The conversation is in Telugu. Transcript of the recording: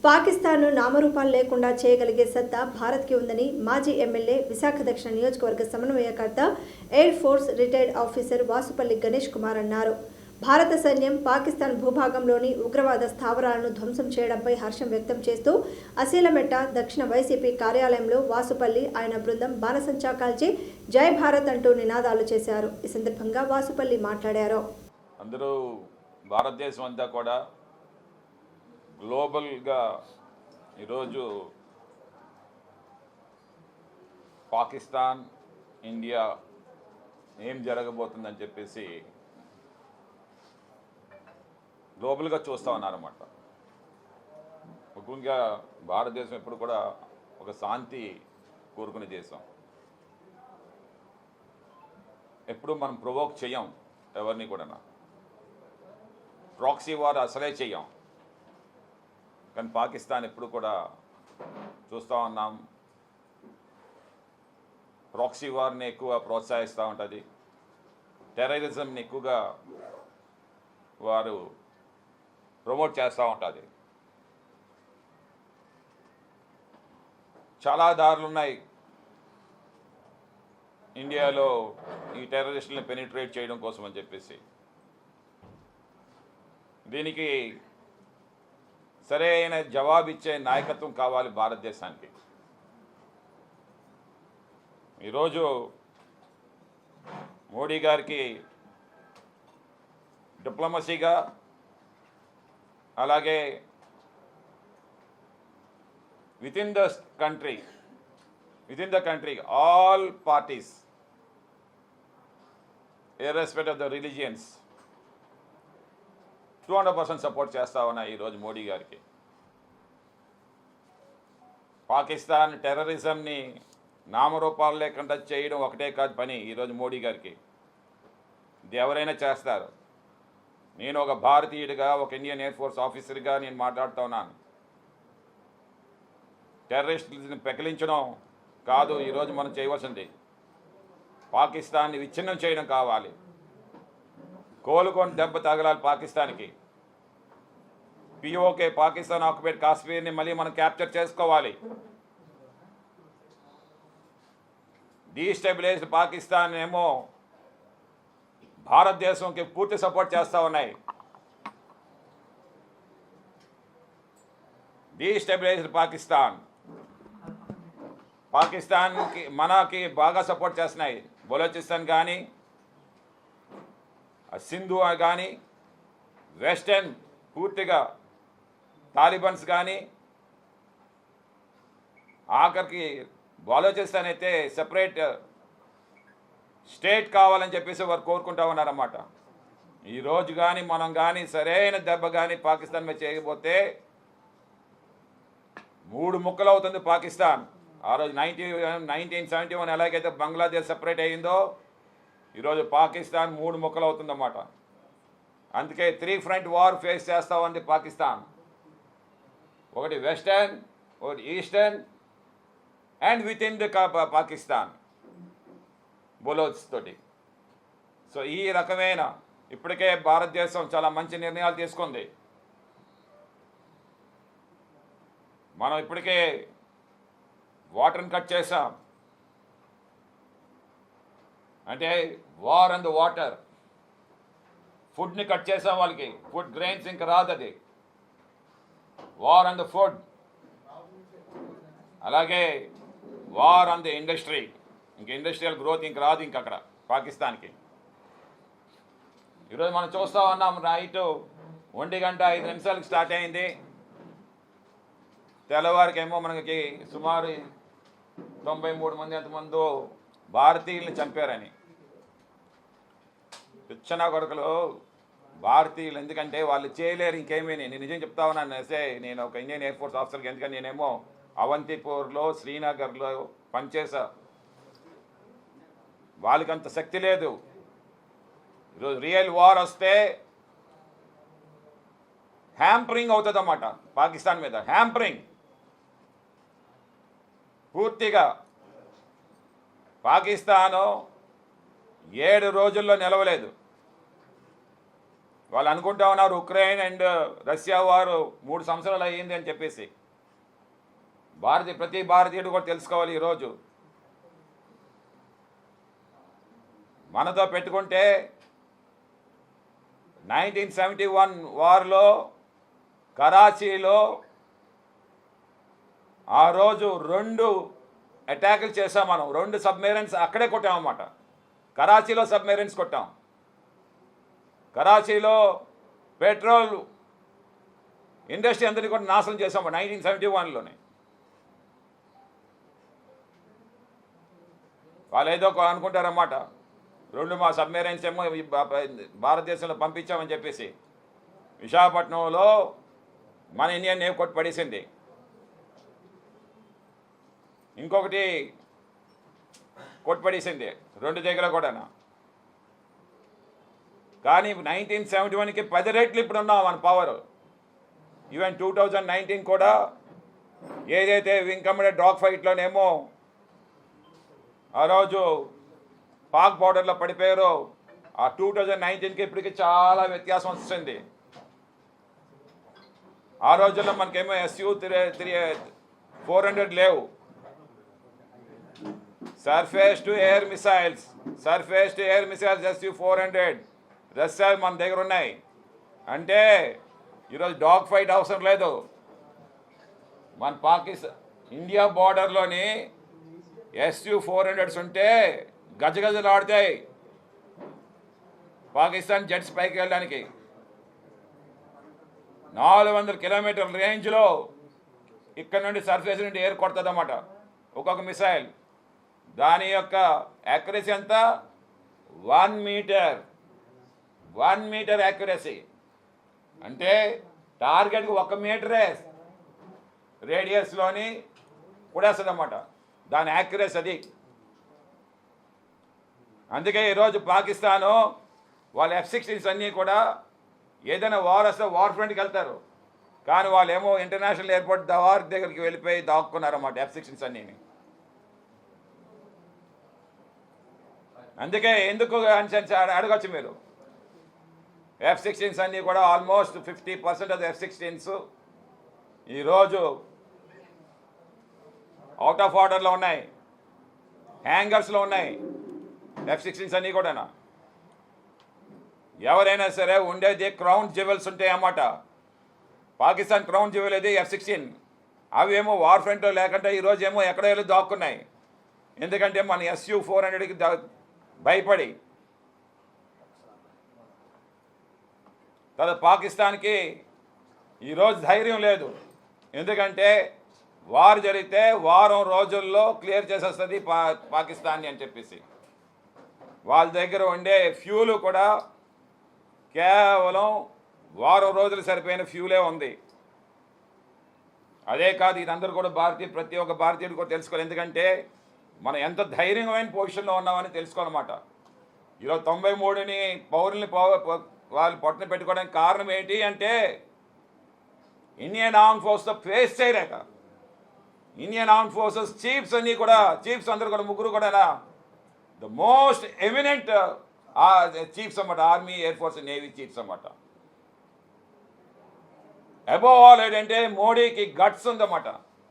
పాకిస్తాన్ను నామరూపాలు లేకుండా చేయగలిగే సత్తా భారత్కి ఉందని మాజీ ఎమ్మెల్యే విశాఖ దక్షిణ నియోజకవర్గ సమన్వయకర్త air force retired officer Vasupalli Ganesh Kumar అన్నారు. భారత సైన్యం పాకిస్తాన్ భూభాగంలోని ఉగ్రవాద స్థావరాలను ధ్వంసం చేయడంపై హర్షం వ్యక్తం చేస్తూ అసీలమెట్ట దక్షిణ వైసీపీ కార్యాలయంలో వాసుపల్లి ఆయన బృందం బాణసంచా కాల్చి జై భారత్ అంటూ నినాదాలు చేశారు. ఈ సందర్భంగా వాసుపల్లి మాట్లాడారు. అందరూ భారతదేశం అంతా కూడా గ్లోబల్గా ఈరోజు పాకిస్తాన్ ఇండియా ఏం జరగబోతుందని చెప్పేసి గ్లోబల్గా చూస్తూ ఉన్నారన్నమాట. ముఖ్యంగా భారతదేశం ఎప్పుడు కూడా ఒక శాంతి కోరుకునే దేశం. ఎప్పుడు మనం ప్రొవోక్ చేయం, ఎవరిని కూడా ప్రాక్సీ వార్ అసలే చెయ్యం. కానీ పాకిస్తాన్ ఎప్పుడు కూడా చూస్తూ ఉన్నాం, ప్రాక్సీ వార్ని ఎక్కువ ప్రోత్సహిస్తూ ఉంటుంది, టెర్రరిజంని ఎక్కువగా వారు ప్రమోట్ చేస్తూ ఉంటుంది. చాలా దారులు ఉన్నాయి ఇండియాలో ఈ టెర్రరిస్టులను పెనిట్రేట్ చేయడం కోసం అని చెప్పేసి. దీనికి సరైన జవాబిచ్చే నాయకత్వం కావాలి భారతదేశానికి. ఈరోజు మోడీ గారికి డిప్లొమసీగా అలాగే within the country all parties irrespective of the religions 200% support చేస్తా ఉన్నాయి ఈరోజు మోడీ గారికి. పాకిస్తాన్ టెర్రరిజంని నామరూపాలు లేకుండా చేయడం ఒకటే కాదు పని ఈరోజు మోడీ గారికి. ఇది ఎవరైనా చేస్తారు. నేను ఒక భారతీయుడిగా, ఒక ఇండియన్ ఎయిర్ ఫోర్స్ ఆఫీసర్గా నేను మాట్లాడుతూ ఉన్నాను. టెర్రరిస్టులను పెకిలించడం కాదు ఈరోజు మనం చేయవలసింది, పాకిస్తాన్ని విచ్ఛిన్నం చేయడం కావాలి. కోలుకొని దెబ్బ తగలాలి పాకిస్తాన్కి. పిఓకే పాకిస్తాన్ ఆక్యుపైడ్ కాశ్మీర్ని మళ్ళీ మనం క్యాప్చర్ చేసుకోవాలి. డీస్టెబిలైజ్డ్ పాకిస్తాన్ ఏమో భారతదేశంకి పూర్తి సపోర్ట్ చేస్తూ ఉన్నాయి. డీస్టెబిలైజ్డ్ పాకిస్తాన్కి మనకి బాగా సపోర్ట్ చేస్తున్నాయి. బలోచిస్తాన్ కానీ, సింధు కానీ, వెస్టర్న్ పూర్తిగా తాలిబన్స్ కానీ, ఆఖరికి బలోచిస్తాన్ అయితే సెపరేట్ స్టేట్ కావాలని చెప్పేసి వారు కోరుకుంటా ఉన్నారన్నమాట. ఈరోజు కానీ మనం కానీ సరైన దెబ్బ కానీ పాకిస్తాన్ మీద చేయకపోతే 3 ముక్కలు అవుతుంది పాకిస్తాన్. ఆ రోజు 1971 ఎలాగైతే బంగ్లాదేశ్ సెపరేట్ అయ్యిందో ఈరోజు పాకిస్తాన్ 3 ముక్కలు అవుతుందన్నమాట. అందుకే 3 ఫ్రంట్ వార్ ఫేస్ చేస్తూ ఉంది పాకిస్తాన్. ఒకటి వెస్టర్న్, ఒకటి eastern and with in the Pakistan Baloch తోటి. సో ఈ రకమైన ఇప్పటికే భారతదేశం చాలా మంచి నిర్ణయాలు తీసుకుంది. మనం ఇప్పటికే వాటర్ని కట్ చేసాం. అంటే వార్ అండ్ వాటర్, ఫుడ్ని కట్ చేసాం వాళ్ళకి. ఫుడ్ గ్రెయిన్స్ ఇంకా రాదు, అది వార్ అండ్ ఫుడ్. అలాగే వార్ అండ్ ఇండస్ట్రీ, ఇంక ఇండస్ట్రియల్ గ్రోత్ ఇంక రాదు ఇంక అక్కడ పాకిస్తాన్కి. ఈరోజు మనం చూస్తూ ఉన్నాం, నైట్ 1:05 స్టార్ట్ అయింది. తెల్లవారికేమో మనకి సుమారు 93 మంది ఎంతమందో భారతీయుల్ని చంపారని. పిచ్చనా కొడుకులు భారతీయులు, ఎందుకంటే వాళ్ళు చేయలేరు ఇంకేమీ. నేను నిజం చెప్తా ఉన్నాను. నేను ఒక ఇండియన్ ఎయిర్ ఫోర్స్ ఆఫీసర్కి, ఎందుకంటే నేనేమో అవంతిపూర్లో, శ్రీనగర్లో పనిచేసా. వాళ్ళకి అంత శక్తి లేదు. ఈరోజు రియల్ వార్ వస్తే హ్యాంపరింగ్ అవుతుంది అన్నమాట పాకిస్తాన్ మీద. హ్యాంపరింగ్ పూర్తిగా. పాకిస్తాను 7 రోజుల్లో నిలవలేదు. వాళ్ళు అనుకుంటా ఉన్నారు ఉక్రెయిన్ అండ్ రష్యా వారు 3 సంవత్సరాలు అయ్యింది అని చెప్పేసి. ప్రతి భారతీయుడు కూడా తెలుసుకోవాలి, ఈరోజు మనతో పెట్టుకుంటే 1971 వార్లో కరాచీలో ఆ రోజు 2 అటాకులు చేసాం మనం. 2 సబ్మెరైన్స్ అక్కడే కొట్టామన్నమాట. కరాచీలో సబ్మెరైన్స్ కొట్టాం. కరాచీలో పెట్రోల్ ఇండస్ట్రీ అందరినీ కూడా నాశనం చేసాం 1971లోనే. వాళ్ళు ఏదో అనుకుంటారన్నమాట, 2 మా సబ్మెరైన్స్ ఏమో భారతదేశంలో పంపించామని చెప్పేసి. విశాఖపట్నంలో మన ఇండియన్ నేవీ కొట్టి పడేసింది. ఇంకొకటి కొట్టిపడేసింది 2 దగ్గర కూడా. కానీ 1971కి 10 రెట్లు ఇప్పుడు ఉన్నాం మన పవర్. ఈవెన్ 2019 కూడా ఏదైతే వింగ్ కమాండర్ డాగ్ ఫైట్లోనేమో ఆ రోజు పాక్ బార్డర్లో పడిపోయారో, ఆ 2019కి ఇప్పటికి చాలా వ్యత్యాసం వస్తుంది. ఆ రోజుల్లో మనకేమో SU-400 లేవు. Surface to air missiles SU-400 Russia మన దగ్గర ఉన్నాయి. అంటే ఈరోజు డాగ్ ఫైట్ అవసరం లేదు. మన ఇండియా బార్డర్లోని SU-400s ఉంటే గజగజలాడుతాయి పాకిస్తాన్ జెట్స్ పైకి వెళ్ళడానికి. 400 కిలోమీటర్ల రేంజ్లో ఇక్కడ నుండి సర్ఫేస్ నుండి ఎయిర్ కొడుతుంది అన్నమాట ఒక్కొక్క మిసైల్. దాని యొక్క యాక్యురసీ ఎంత? 1 మీటర్ యాక్యురసీ. అంటే టార్గెట్కి 1 మీటరే రేడియస్లోని కూడేస్తుంది అన్నమాట దాని యాక్యురసీ అది. అందుకే ఈరోజు పాకిస్తాను వాళ్ళ F-16s అన్నీ కూడా ఏదైనా వార్ వస్తే వార్ ఫ్రంట్కి వెళ్తారు. కానీ వాళ్ళు ఏమో ఇంటర్నేషనల్ ఎయిర్పోర్ట్ వార్ దగ్గరికి వెళ్ళిపోయి దాక్కున్నారన్నమాట F-16s అన్నీ. అందుకే ఎందుకు అని అడగచ్చు మీరు. F-16s అన్నీ కూడా ఆల్మోస్ట్ 50% ఆఫ్ F-16s ఈరోజు అవుట్ ఆఫ్ ఆర్డర్లో ఉన్నాయి, హ్యాంగర్స్లో ఉన్నాయి F-16s అన్నీ కూడా. ఎవరైనా సరే ఉండేది క్రౌన్ జ్యువెల్స్ ఉంటాయి అన్నమాట. పాకిస్తాన్ క్రౌన్ జ్యువెల్ ఇది F-16. అవి ఏమో వార్ ఫ్రంట్లో లేకుండా ఈరోజు ఏమో ఎక్కడో వెళ్ళి దాక్కున్నాయి. ఎందుకంటే మన SU-400కి భయపడి. తర్వాత పాకిస్తాన్కి ఈరోజు ధైర్యం లేదు. ఎందుకంటే వార్ జరిగితే వారం రోజుల్లో క్లియర్ చేసేస్తుంది పాకిస్తాన్ని అని చెప్పేసి. వాళ్ళ దగ్గర ఉండే ఫ్యూలు కూడా కేవలం వారం రోజులు సరిపోయిన ఫ్యూలే ఉంది. అదే కాదు, ఇదందరూ కూడా ప్రతి ఒక్క భారతీయుడు కూడా తెలుసుకోవాలి. ఎందుకంటే మనం ఎంత ధైర్యమైన పొజిషన్లో ఉన్నామని తెలుసుకోవాలన్నమాట. ఈరోజు 93ని పౌరుల్ని వాళ్ళు పొట్టన పెట్టుకోవడానికి కారణం ఏంటి అంటే ఇండియన్ ఆర్మ్ ఫోర్స్తో ఫేస్ చేయలేక. ఇండియన్ ఆర్మ్ ఫోర్సెస్ చీఫ్స్ అన్నీ కూడా అందరూ కూడా 3 కూడా ద మోస్ట్ ఎమినెంట్ చీఫ్స్ అన్నమాట. Army, air force, navy chiefs అన్నమాట. అబోవ్ ఆల్ ఏంటంటే మోడీకి గట్స్ ఉందన్నమాట.